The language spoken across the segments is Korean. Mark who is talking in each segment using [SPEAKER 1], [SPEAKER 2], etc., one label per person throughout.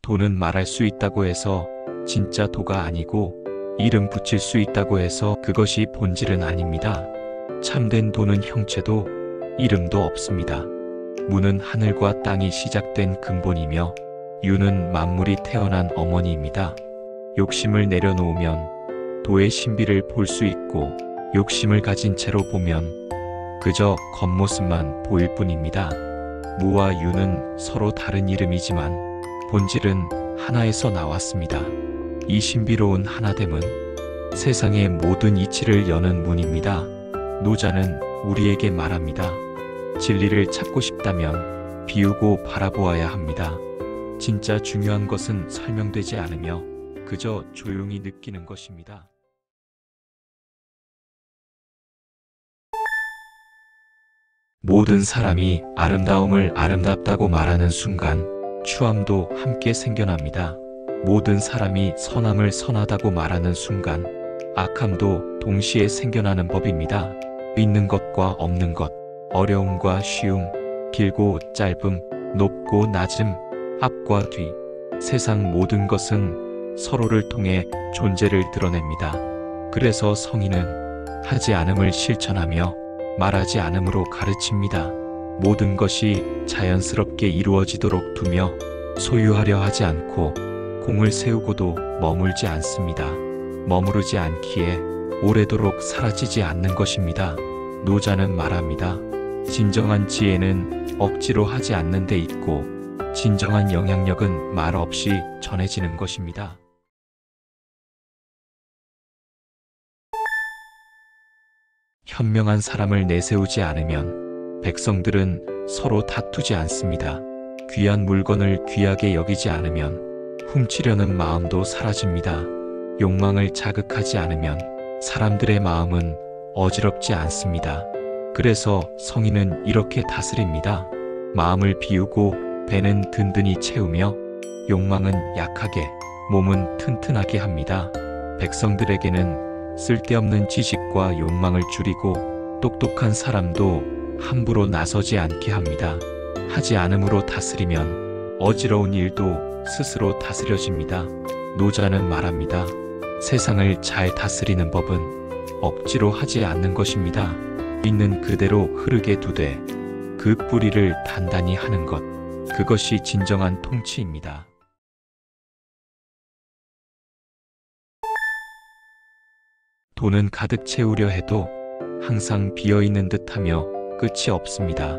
[SPEAKER 1] 돈은 말할 수 있다고 해서 진짜 도가 아니고, 이름 붙일 수 있다고 해서 그것이 본질은 아닙니다. 참된 도는 형체도 이름도 없습니다. 무는 하늘과 땅이 시작된 근본이며, 유는 만물이 태어난 어머니입니다. 욕심을 내려놓으면 도의 신비를 볼 수 있고, 욕심을 가진 채로 보면 그저 겉모습만 보일 뿐입니다. 무와 유는 서로 다른 이름이지만 본질은 하나에서 나왔습니다. 이 신비로운 하나됨은 세상의 모든 이치를 여는 문입니다. 노자는 우리에게 말합니다. 진리를 찾고 싶다면 비우고 바라보아야 합니다. 진짜 중요한 것은 설명되지 않으며 그저 조용히 느끼는 것입니다. 모든 사람이 아름다움을 아름답다고 말하는 순간 추함도 함께 생겨납니다. 모든 사람이 선함을 선하다고 말하는 순간 악함도 동시에 생겨나는 법입니다. 있는 것과 없는 것, 어려움과 쉬움, 길고 짧음, 높고 낮음, 앞과 뒤, 세상 모든 것은 서로를 통해 존재를 드러냅니다. 그래서 성인은 하지 않음을 실천하며 말하지 않음으로 가르칩니다. 모든 것이 자연스럽게 이루어지도록 두며 소유하려 하지 않고 공을 세우고도 머물지 않습니다. 머무르지 않기에 오래도록 사라지지 않는 것입니다. 노자는 말합니다. 진정한 지혜는 억지로 하지 않는 데 있고, 진정한 영향력은 말 없이 전해지는 것입니다. 현명한 사람을 내세우지 않으면 백성들은 서로 다투지 않습니다. 귀한 물건을 귀하게 여기지 않으면 훔치려는 마음도 사라집니다. 욕망을 자극하지 않으면 사람들의 마음은 어지럽지 않습니다. 그래서 성인은 이렇게 다스립니다. 마음을 비우고 배는 든든히 채우며 욕망은 약하게, 몸은 튼튼하게 합니다. 백성들에게는 쓸데없는 지식과 욕망을 줄이고 똑똑한 사람도 함부로 나서지 않게 합니다. 하지 않음으로 다스리면 어지러운 일도 스스로 다스려집니다. 노자는 말합니다. 세상을 잘 다스리는 법은 억지로 하지 않는 것입니다. 있는 그대로 흐르게 두되 그 뿌리를 단단히 하는 것, 그것이 진정한 통치입니다. 돈은 가득 채우려 해도 항상 비어있는 듯하며 끝이 없습니다.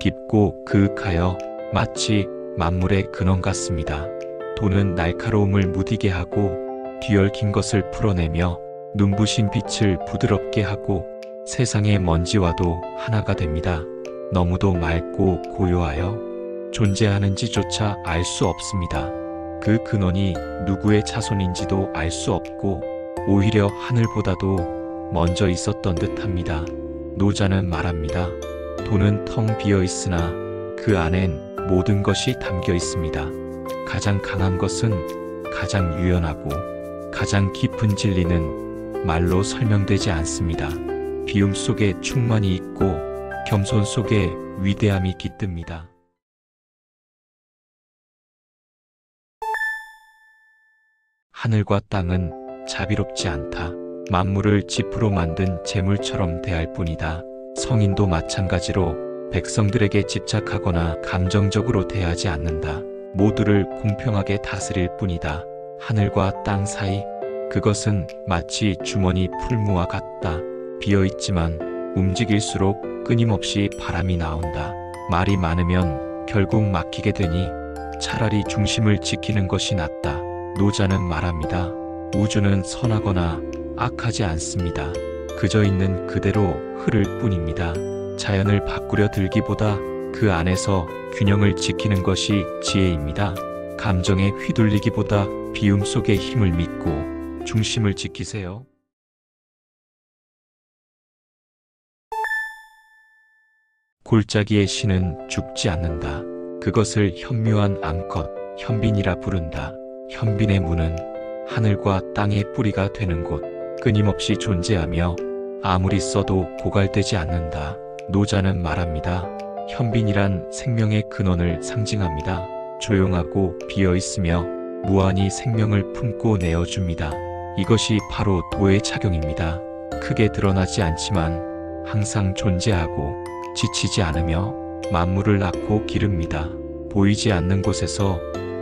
[SPEAKER 1] 깊고 그윽하여 마치 만물의 근원 같습니다. 돈은 날카로움을 무디게 하고 뒤얽힌 것을 풀어내며 눈부신 빛을 부드럽게 하고 세상의 먼지와도 하나가 됩니다. 너무도 맑고 고요하여 존재하는지조차 알 수 없습니다. 그 근원이 누구의 자손인지도 알 수 없고 오히려 하늘보다도 먼저 있었던 듯합니다. 노자는 말합니다. 돈은 텅 비어 있으나 그 안엔 모든 것이 담겨 있습니다. 가장 강한 것은 가장 유연하고 가장 깊은 진리는 말로 설명되지 않습니다. 비움 속에 충만이 있고 겸손 속에 위대함이 깃듭니다. 하늘과 땅은 자비롭지 않다. 만물을 지푸로 만든 재물처럼 대할 뿐이다. 성인도 마찬가지로 백성들에게 집착하거나 감정적으로 대하지 않는다. 모두를 공평하게 다스릴 뿐이다. 하늘과 땅 사이, 그것은 마치 주머니 풀무와 같다. 비어있지만 움직일수록 끊임없이 바람이 나온다. 말이 많으면 결국 막히게 되니 차라리 중심을 지키는 것이 낫다. 노자는 말합니다. 우주는 선하거나 악하지 않습니다. 그저 있는 그대로 흐를 뿐입니다. 자연을 바꾸려 들기보다 그 안에서 균형을 지키는 것이 지혜입니다. 감정에 휘둘리기보다 비움 속의 힘을 믿고 중심을 지키세요. 골짜기의 신은 죽지 않는다. 그것을 현묘한 암컷, 현빈이라 부른다. 현빈의 무는 하늘과 땅의 뿌리가 되는 곳, 끊임없이 존재하며 아무리 써도 고갈되지 않는다. 노자는 말합니다. 현빈이란 생명의 근원을 상징합니다. 조용하고 비어 있으며 무한히 생명을 품고 내어줍니다. 이것이 바로 도의 작용입니다. 크게 드러나지 않지만 항상 존재하고 지치지 않으며 만물을 낳고 기릅니다. 보이지 않는 곳에서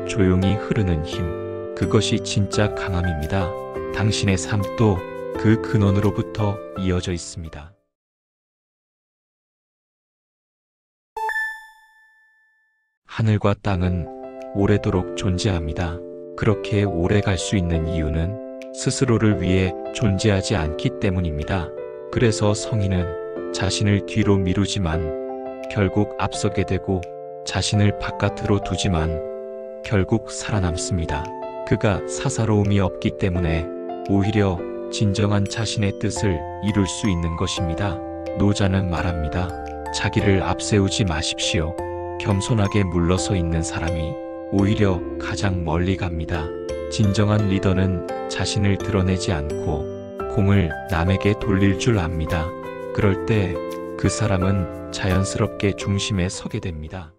[SPEAKER 1] 조용히 흐르는 힘, 그것이 진짜 강함입니다. 당신의 삶도 그 근원으로부터 이어져 있습니다. 하늘과 땅은 오래도록 존재합니다. 그렇게 오래 갈 수 있는 이유는 스스로를 위해 존재하지 않기 때문입니다. 그래서 성인은 자신을 뒤로 미루지만 결국 앞서게 되고 자신을 바깥으로 두지만 결국 살아남습니다. 그가 사사로움이 없기 때문에 오히려 진정한 자신의 뜻을 이룰 수 있는 것입니다. 노자는 말합니다. 자기를 앞세우지 마십시오. 겸손하게 물러서 있는 사람이 오히려 가장 멀리 갑니다. 진정한 리더는 자신을 드러내지 않고 공을 남에게 돌릴 줄 압니다. 그럴 때 그 사람은 자연스럽게 중심에 서게 됩니다.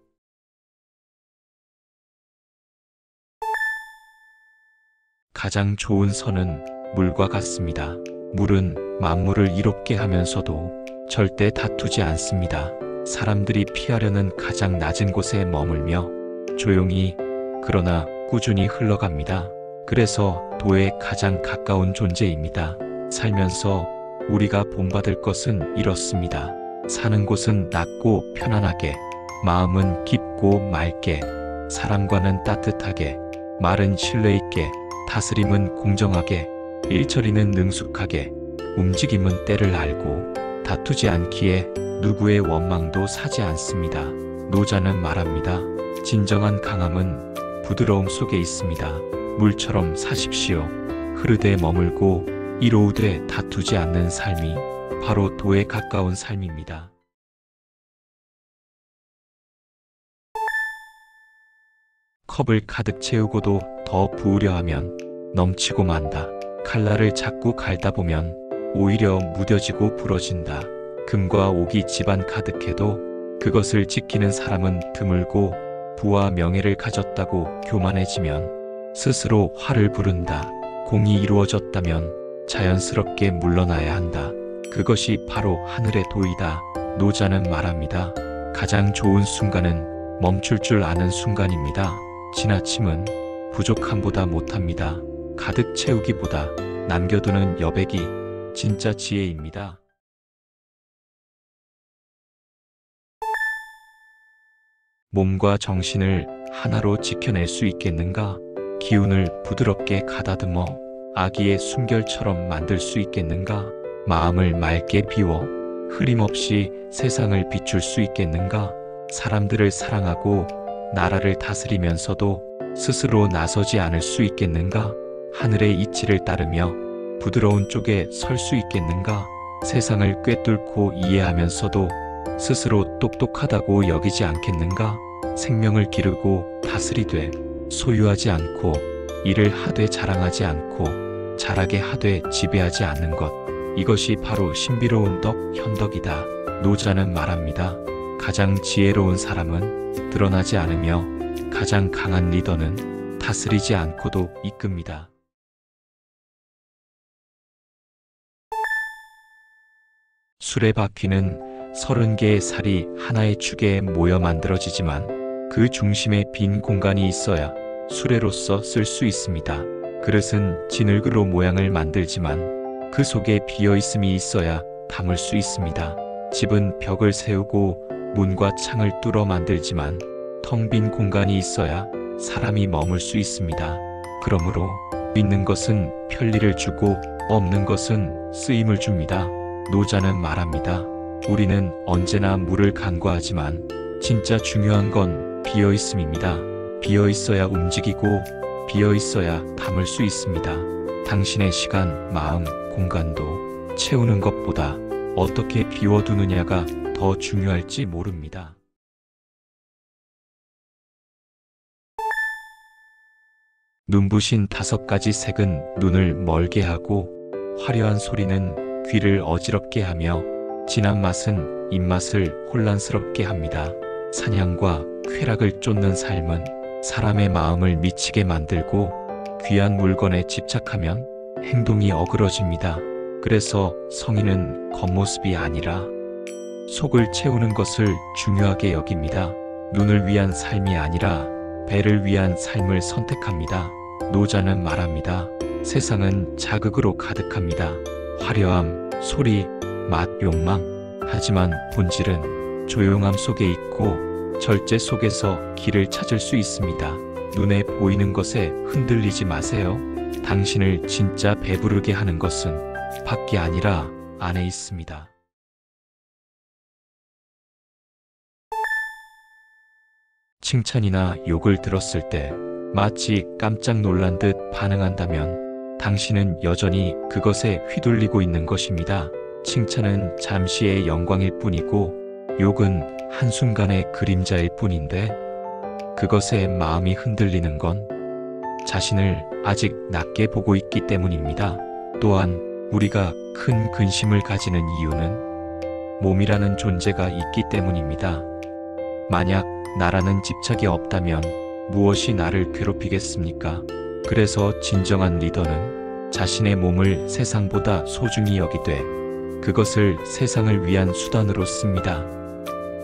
[SPEAKER 1] 가장 좋은 선은 물과 같습니다. 물은 만물을 이롭게 하면서도 절대 다투지 않습니다. 사람들이 피하려는 가장 낮은 곳에 머물며 조용히 그러나 꾸준히 흘러갑니다. 그래서 도에 가장 가까운 존재입니다. 살면서 우리가 본받을 것은 이렇습니다. 사는 곳은 낮고 편안하게, 마음은 깊고 맑게, 사람과는 따뜻하게, 말은 신뢰 있게, 다스림은 공정하게, 일처리는 능숙하게, 움직임은 때를 알고, 다투지 않기에 누구의 원망도 사지 않습니다. 노자는 말합니다. 진정한 강함은 부드러움 속에 있습니다. 물처럼 사십시오. 흐르되 머물고 이로우되 다투지 않는 삶이 바로 도에 가까운 삶입니다. 컵을 가득 채우고도 더 부으려 하면 넘치고 만다. 칼날을 자꾸 갈다 보면 오히려 무뎌지고 부러진다. 금과 옥이 집안 가득해도 그것을 지키는 사람은 드물고 부와 명예를 가졌다고 교만해지면 스스로 화를 부른다. 공이 이루어졌다면 자연스럽게 물러나야 한다. 그것이 바로 하늘의 도이다. 노자는 말합니다. 가장 좋은 순간은 멈출 줄 아는 순간입니다. 지나침은 부족함보다 못합니다. 가득 채우기보다 남겨두는 여백이 진짜 지혜입니다. 몸과 정신을 하나로 지켜낼 수 있겠는가? 기운을 부드럽게 가다듬어 아기의 숨결처럼 만들 수 있겠는가? 마음을 맑게 비워 흐림없이 세상을 비출 수 있겠는가? 사람들을 사랑하고 나라를 다스리면서도 스스로 나서지 않을 수 있겠는가? 하늘의 이치를 따르며 부드러운 쪽에 설 수 있겠는가? 세상을 꿰뚫고 이해하면서도 스스로 똑똑하다고 여기지 않겠는가? 생명을 기르고 다스리되 소유하지 않고 일을 하되 자랑하지 않고 잘하게 하되 지배하지 않는 것, 이것이 바로 신비로운 덕, 현덕이다. 노자는 말합니다. 가장 지혜로운 사람은 드러나지 않으며 가장 강한 리더는 다스리지 않고도 이끕니다. 수레바퀴는 30개의 살이 하나의 축에 모여 만들어지지만 그 중심에 빈 공간이 있어야 수레로서 쓸 수 있습니다. 그릇은 진흙으로 모양을 만들지만 그 속에 비어있음이 있어야 담을 수 있습니다. 집은 벽을 세우고 문과 창을 뚫어 만들지만 텅 빈 공간이 있어야 사람이 머물 수 있습니다. 그러므로 있는 것은 편리를 주고 없는 것은 쓰임을 줍니다. 노자는 말합니다. 우리는 언제나 물을 간과하지만 진짜 중요한 건 비어있음입니다. 비어있어야 움직이고 비어있어야 담을 수 있습니다. 당신의 시간, 마음, 공간도 채우는 것보다 어떻게 비워두느냐가 더 중요할지 모릅니다. 눈부신 5가지 색은 눈을 멀게 하고 화려한 소리는 귀를 어지럽게 하며 진한 맛은 입맛을 혼란스럽게 합니다. 사냥과 쾌락을 쫓는 삶은 사람의 마음을 미치게 만들고 귀한 물건에 집착하면 행동이 어그러집니다. 그래서 성인은 겉모습이 아니라 속을 채우는 것을 중요하게 여깁니다. 눈을 위한 삶이 아니라 배를 위한 삶을 선택합니다. 노자는 말합니다. 세상은 자극으로 가득합니다. 화려함, 소리, 맛, 욕망. 하지만 본질은 조용함 속에 있고 절제 속에서 길을 찾을 수 있습니다. 눈에 보이는 것에 흔들리지 마세요. 당신을 진짜 배부르게 하는 것은 밖이 아니라 안에 있습니다. 칭찬이나 욕을 들었을 때 마치 깜짝 놀란 듯 반응한다면 당신은 여전히 그것에 휘둘리고 있는 것입니다. 칭찬은 잠시의 영광일 뿐이고 욕은 한순간의 그림자일 뿐인데 그것에 마음이 흔들리는 건 자신을 아직 낮게 보고 있기 때문입니다. 또한 우리가 큰 근심을 가지는 이유는 몸이라는 존재가 있기 때문입니다. 만약 나라는 집착이 없다면 무엇이 나를 괴롭히겠습니까? 그래서 진정한 리더는 자신의 몸을 세상보다 소중히 여기되 그것을 세상을 위한 수단으로 씁니다.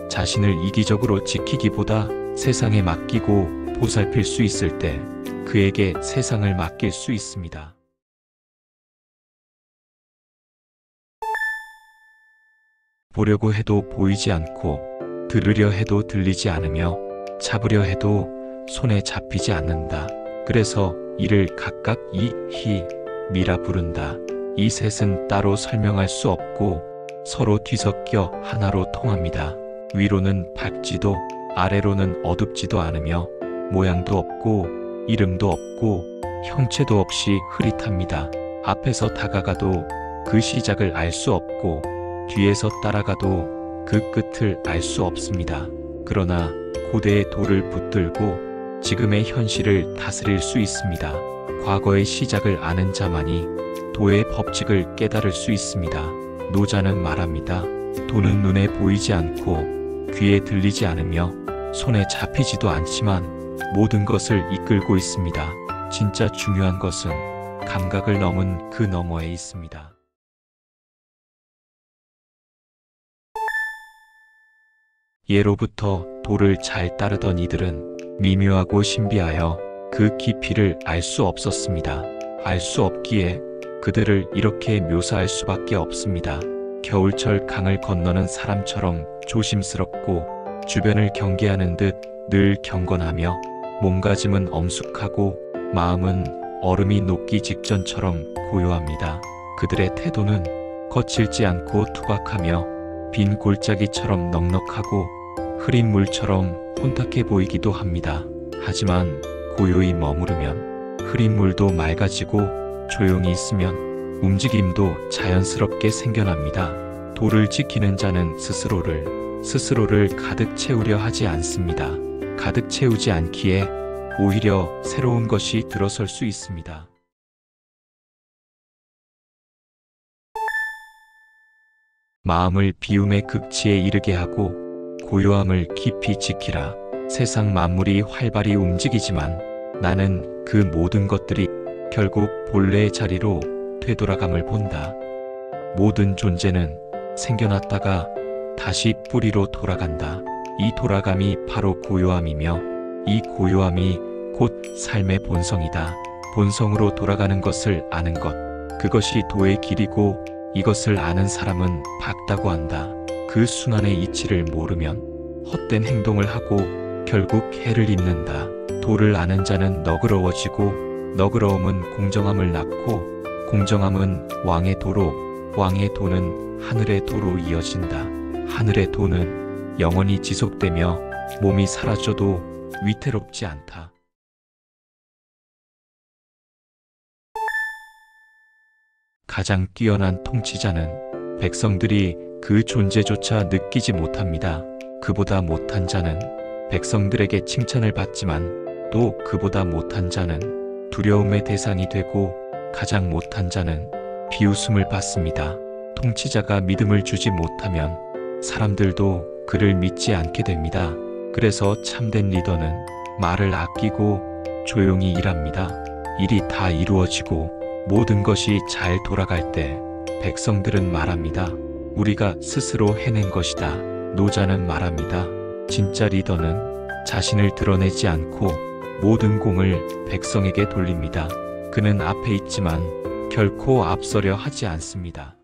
[SPEAKER 1] 자신을 이기적으로 지키기보다 세상에 맡기고 보살필 수 있을 때 그에게 세상을 맡길 수 있습니다. 보려고 해도 보이지 않고 들으려 해도 들리지 않으며 잡으려 해도 손에 잡히지 않는다. 그래서 이를 각각 이, 히, 미라 부른다. 이 셋은 따로 설명할 수 없고 서로 뒤섞여 하나로 통합니다. 위로는 밝지도 아래로는 어둡지도 않으며 모양도 없고 이름도 없고 형체도 없이 흐릿합니다. 앞에서 다가가도 그 시작을 알 수 없고 뒤에서 따라가도 그 끝을 알 수 없습니다. 그러나 고대의 도를 붙들고 지금의 현실을 다스릴 수 있습니다. 과거의 시작을 아는 자만이 도의 법칙을 깨달을 수 있습니다. 노자는 말합니다. 도는 눈에 보이지 않고 귀에 들리지 않으며 손에 잡히지도 않지만 모든 것을 이끌고 있습니다. 진짜 중요한 것은 감각을 넘은 그 너머에 있습니다. 예로부터 도를 잘 따르던 이들은 미묘하고 신비하여 그 깊이를 알 수 없었습니다. 알 수 없기에 그들을 이렇게 묘사할 수밖에 없습니다. 겨울철 강을 건너는 사람처럼 조심스럽고 주변을 경계하는 듯 늘 경건하며 몸가짐은 엄숙하고 마음은 얼음이 녹기 직전처럼 고요합니다. 그들의 태도는 거칠지 않고 투박하며 빈 골짜기처럼 넉넉하고 흐린 물처럼 혼탁해 보이기도 합니다. 하지만 고요히 머무르면 흐린 물도 맑아지고 조용히 있으면 움직임도 자연스럽게 생겨납니다. 도를 지키는 자는 스스로를 가득 채우려 하지 않습니다. 가득 채우지 않기에 오히려 새로운 것이 들어설 수 있습니다. 마음을 비움의 극치에 이르게 하고 고요함을 깊이 지키라. 세상 만물이 활발히 움직이지만 나는 그 모든 것들이 결국 본래의 자리로 되돌아감을 본다. 모든 존재는 생겨났다가 다시 뿌리로 돌아간다. 이 돌아감이 바로 고요함이며 이 고요함이 곧 삶의 본성이다. 본성으로 돌아가는 것을 아는 것, 그것이 도의 길이고 이것을 아는 사람은 밝다고 한다. 그 순환의 이치를 모르면 헛된 행동을 하고 결국 해를 입는다. 도를 아는 자는 너그러워지고 너그러움은 공정함을 낳고 공정함은 왕의 도로, 왕의 도는 하늘의 도로 이어진다. 하늘의 도는 영원히 지속되며 몸이 사라져도 위태롭지 않다. 가장 뛰어난 통치자는 백성들이 그 존재조차 느끼지 못합니다. 그보다 못한 자는 백성들에게 칭찬을 받지만 또 그보다 못한 자는 두려움의 대상이 되고 가장 못한 자는 비웃음을 받습니다. 통치자가 믿음을 주지 못하면 사람들도 그를 믿지 않게 됩니다. 그래서 참된 리더는 말을 아끼고 조용히 일합니다. 일이 다 이루어지고 모든 것이 잘 돌아갈 때 백성들은 말합니다. 우리가 스스로 해낸 것이다. 노자는 말합니다. 진짜 리더는 자신을 드러내지 않고 모든 공을 백성에게 돌립니다. 그는 앞에 있지만 결코 앞서려 하지 않습니다.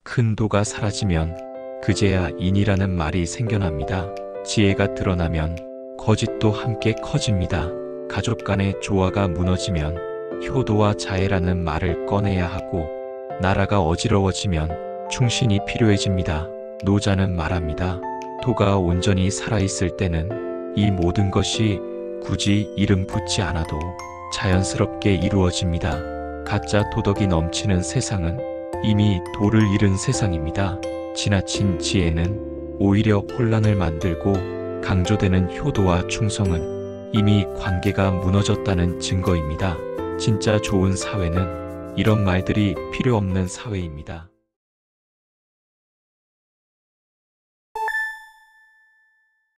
[SPEAKER 1] 큰 도가 사라지면 그제야 인이라는 말이 생겨납니다. 지혜가 드러나면 거짓도 함께 커집니다. 가족 간의 조화가 무너지면 효도와 자애라는 말을 꺼내야 하고 나라가 어지러워지면 충신이 필요해집니다. 노자는 말합니다. 도가 온전히 살아있을 때는 이 모든 것이 굳이 이름 붙지 않아도 자연스럽게 이루어집니다. 가짜 도덕이 넘치는 세상은 이미 도를 잃은 세상입니다. 지나친 지혜는 오히려 혼란을 만들고 강조되는 효도와 충성은 이미 관계가 무너졌다는 증거입니다. 진짜 좋은 사회는 이런 말들이 필요 없는 사회입니다.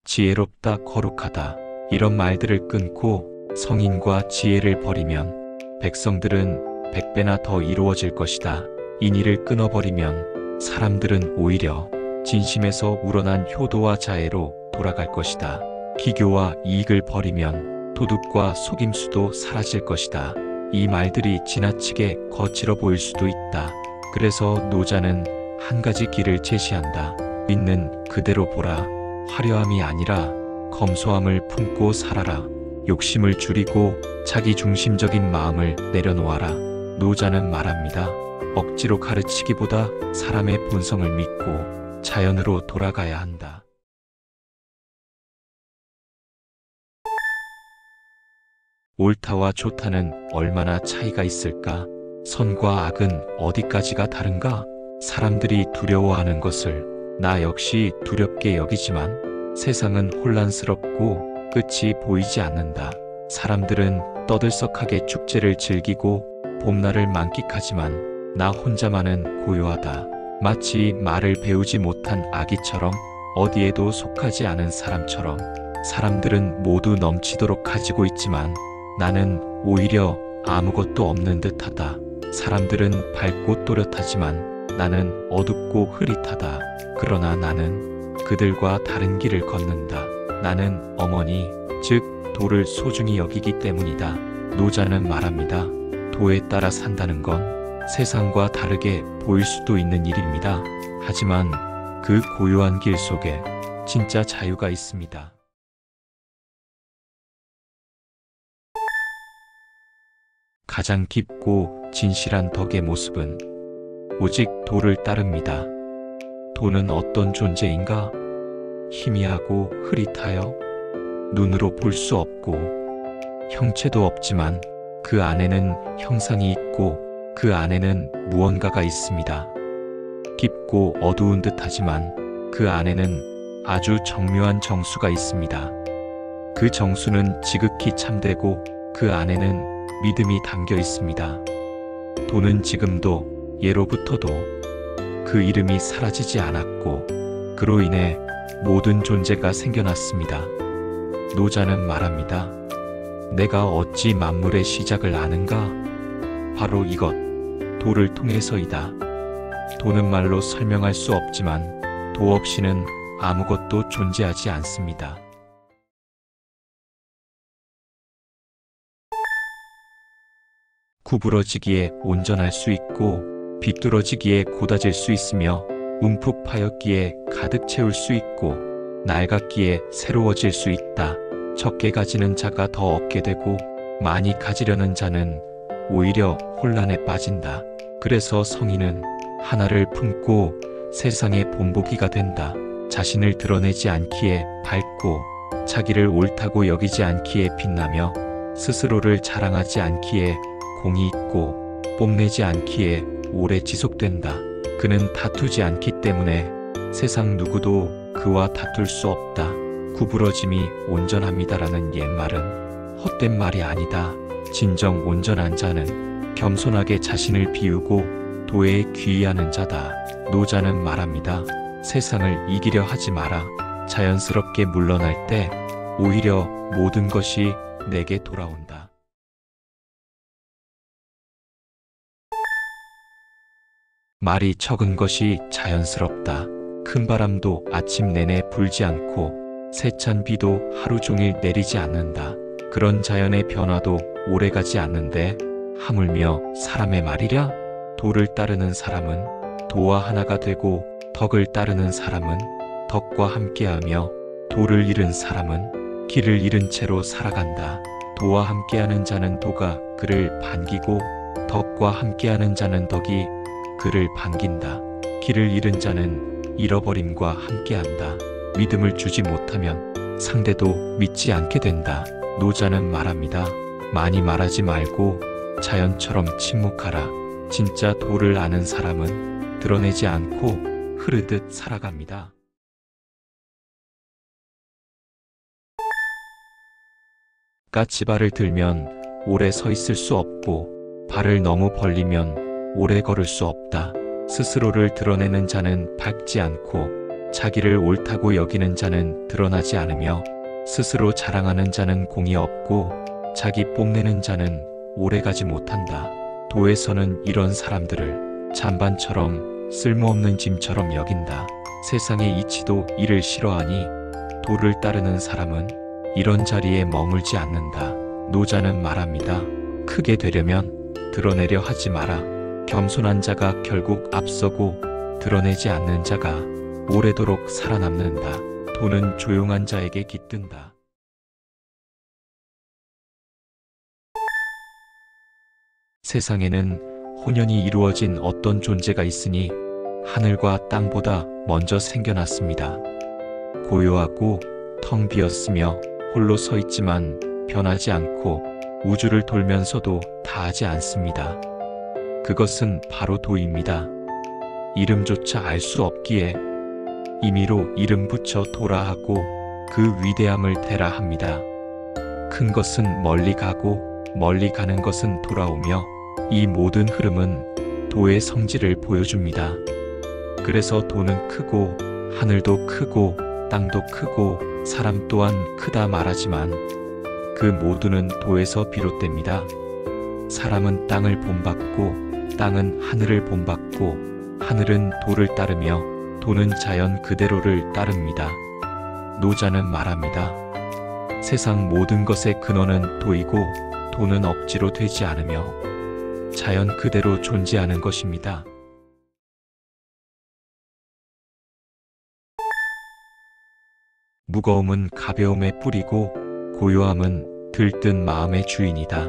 [SPEAKER 1] 지혜롭다, 거룩하다 이런 말들을 끊고 성인과 지혜를 버리면 백성들은 100배나 더 이루어질 것이다. 인의를 끊어버리면 사람들은 오히려 진심에서 우러난 효도와 자애로 돌아갈 것이다. 기교와 이익을 버리면 도둑과 속임수도 사라질 것이다. 이 말들이 지나치게 거칠어 보일 수도 있다. 그래서 노자는 한 가지 길을 제시한다. 있는 그대로 보라. 화려함이 아니라 검소함을 품고 살아라. 욕심을 줄이고 자기 중심적인 마음을 내려놓아라. 노자는 말합니다. 억지로 가르치기보다 사람의 본성을 믿고 자연으로 돌아가야 한다. 옳다와 좋다는 얼마나 차이가 있을까? 선과 악은 어디까지가 다른가? 사람들이 두려워하는 것을 나 역시 두렵게 여기지만 세상은 혼란스럽고 끝이 보이지 않는다. 사람들은 떠들썩하게 축제를 즐기고 봄날을 만끽하지만 나 혼자만은 고요하다. 마치 말을 배우지 못한 아기처럼 어디에도 속하지 않은 사람처럼 사람들은 모두 넘치도록 가지고 있지만 나는 오히려 아무것도 없는 듯하다. 사람들은 밝고 또렷하지만 나는 어둡고 흐릿하다. 그러나 나는 그들과 다른 길을 걷는다. 나는 어머니, 즉 도를 소중히 여기기 때문이다. 노자는 말합니다. 도에 따라 산다는 건 세상과 다르게 보일 수도 있는 일입니다. 하지만 그 고요한 길 속에 진짜 자유가 있습니다. 가장 깊고 진실한 덕의 모습은 오직 도를 따릅니다. 도는 어떤 존재인가? 희미하고 흐릿하여 눈으로 볼 수 없고 형체도 없지만 그 안에는 형상이 있고 그 안에는 무언가가 있습니다. 깊고 어두운 듯하지만 그 안에는 아주 정묘한 정수가 있습니다. 그 정수는 지극히 참되고 그 안에는 믿음이 담겨 있습니다. 도는 지금도 예로부터도 그 이름이 사라지지 않았고 그로 인해 모든 존재가 생겨났습니다. 노자는 말합니다. 내가 어찌 만물의 시작을 아는가? 바로 이것, 도를 통해서이다. 도는 말로 설명할 수 없지만 도 없이는 아무것도 존재하지 않습니다. 구부러지기에 온전할 수 있고 비뚤어지기에 곧아질 수 있으며 움푹 파였기에 가득 채울 수 있고 낡았기에 새로워질 수 있다. 적게 가지는 자가 더 얻게 되고 많이 가지려는 자는 오히려 혼란에 빠진다. 그래서 성인은 하나를 품고 세상의 본보기가 된다. 자신을 드러내지 않기에 밝고 자기를 옳다고 여기지 않기에 빛나며 스스로를 자랑하지 않기에 공이 있고 뽐내지 않기에 오래 지속된다. 그는 다투지 않기 때문에 세상 누구도 그와 다툴 수 없다. 구부러짐이 온전합니다라는 옛말은 헛된 말이 아니다. 진정 온전한 자는 겸손하게 자신을 비우고 도에 귀의하는 자다. 노자는 말합니다. 세상을 이기려 하지 마라. 자연스럽게 물러날 때 오히려 모든 것이 내게 돌아온다. 말이 적은 것이 자연스럽다. 큰 바람도 아침 내내 불지 않고 세찬 비도 하루 종일 내리지 않는다. 그런 자연의 변화도 오래가지 않는데 하물며 사람의 말이랴? 도를 따르는 사람은 도와 하나가 되고 덕을 따르는 사람은 덕과 함께하며 도를 잃은 사람은 길을 잃은 채로 살아간다. 도와 함께하는 자는 도가 그를 반기고 덕과 함께하는 자는 덕이 그를 반긴다. 길을 잃은 자는 잃어버림과 함께한다. 믿음을 주지 못하면 상대도 믿지 않게 된다. 노자는 말합니다. 많이 말하지 말고 자연처럼 침묵하라. 진짜 도를 아는 사람은 드러내지 않고 흐르듯 살아갑니다. 까치발을 들면 오래 서 있을 수 없고 발을 너무 벌리면 오래 걸을 수 없다. 스스로를 드러내는 자는 밝지 않고 자기를 옳다고 여기는 자는 드러나지 않으며 스스로 자랑하는 자는 공이 없고 자기 뽐내는 자는 오래가지 못한다. 도에서는 이런 사람들을 잔반처럼 쓸모없는 짐처럼 여긴다. 세상의 이치도 이를 싫어하니 도를 따르는 사람은 이런 자리에 머물지 않는다. 노자는 말합니다. 크게 되려면 드러내려 하지 마라. 겸손한 자가 결국 앞서고 드러내지 않는 자가 오래도록 살아남는다. 도는 조용한 자에게 깃든다. 세상에는 혼연이 이루어진 어떤 존재가 있으니 하늘과 땅보다 먼저 생겨났습니다. 고요하고 텅 비었으며 홀로 서 있지만 변하지 않고 우주를 돌면서도 다하지 않습니다. 그것은 바로 도입니다. 이름조차 알 수 없기에 임의로 이름 붙여 도라 하고 그 위대함을 대라 합니다. 큰 것은 멀리 가고 멀리 가는 것은 돌아오며 이 모든 흐름은 도의 성질을 보여줍니다. 그래서 도는 크고 하늘도 크고 땅도 크고 사람 또한 크다 말하지만 그 모두는 도에서 비롯됩니다. 사람은 땅을 본받고 땅은 하늘을 본받고 하늘은 도를 따르며 도는 자연 그대로를 따릅니다. 노자는 말합니다. 세상 모든 것의 근원은 도이고 도는 억지로 되지 않으며 자연 그대로 존재하는 것입니다. 무거움은 가벼움의 뿌리고 고요함은 들뜬 마음의 주인이다.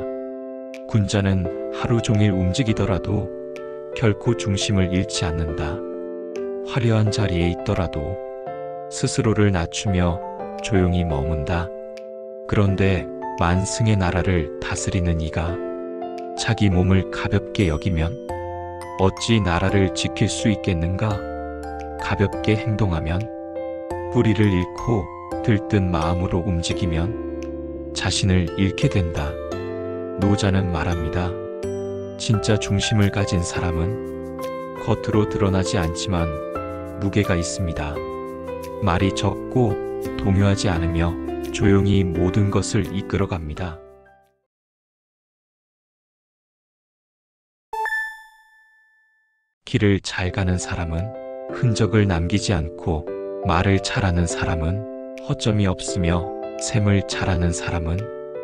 [SPEAKER 1] 군자는 하루 종일 움직이더라도 결코 중심을 잃지 않는다. 화려한 자리에 있더라도 스스로를 낮추며 조용히 머문다. 그런데 만승의 나라를 다스리는 이가 자기 몸을 가볍게 여기면 어찌 나라를 지킬 수 있겠는가? 가볍게 행동하면 뿌리를 잃고 들뜬 마음으로 움직이면 자신을 잃게 된다. 노자는 말합니다. 진짜 중심을 가진 사람은 겉으로 드러나지 않지만 무게가 있습니다. 말이 적고 동요하지 않으며 조용히 모든 것을 이끌어갑니다. 길을 잘 가는 사람은 흔적을 남기지 않고 말을 잘하는 사람은 허점이 없으며 셈을 잘하는 사람은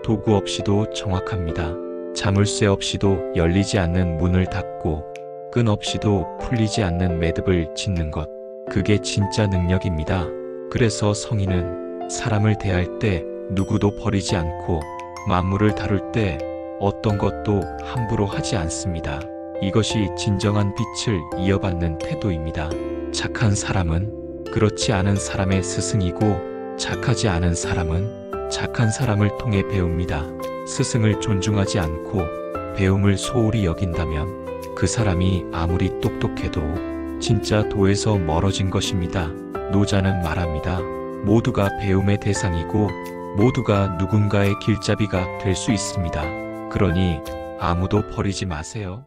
[SPEAKER 1] 도구 없이도 정확합니다. 자물쇠 없이도 열리지 않는 문을 닫고 끈 없이도 풀리지 않는 매듭을 짓는 것, 그게 진짜 능력입니다. 그래서 성인은 사람을 대할 때 누구도 버리지 않고 만물을 다룰 때 어떤 것도 함부로 하지 않습니다. 이것이 진정한 빛을 이어받는 태도입니다. 착한 사람은 그렇지 않은 사람의 스승이고 착하지 않은 사람은 착한 사람을 통해 배웁니다. 스승을 존중하지 않고 배움을 소홀히 여긴다면 그 사람이 아무리 똑똑해도 진짜 도에서 멀어진 것입니다. 노자는 말합니다. 모두가 배움의 대상이고 모두가 누군가의 길잡이가 될 수 있습니다. 그러니 아무도 버리지 마세요.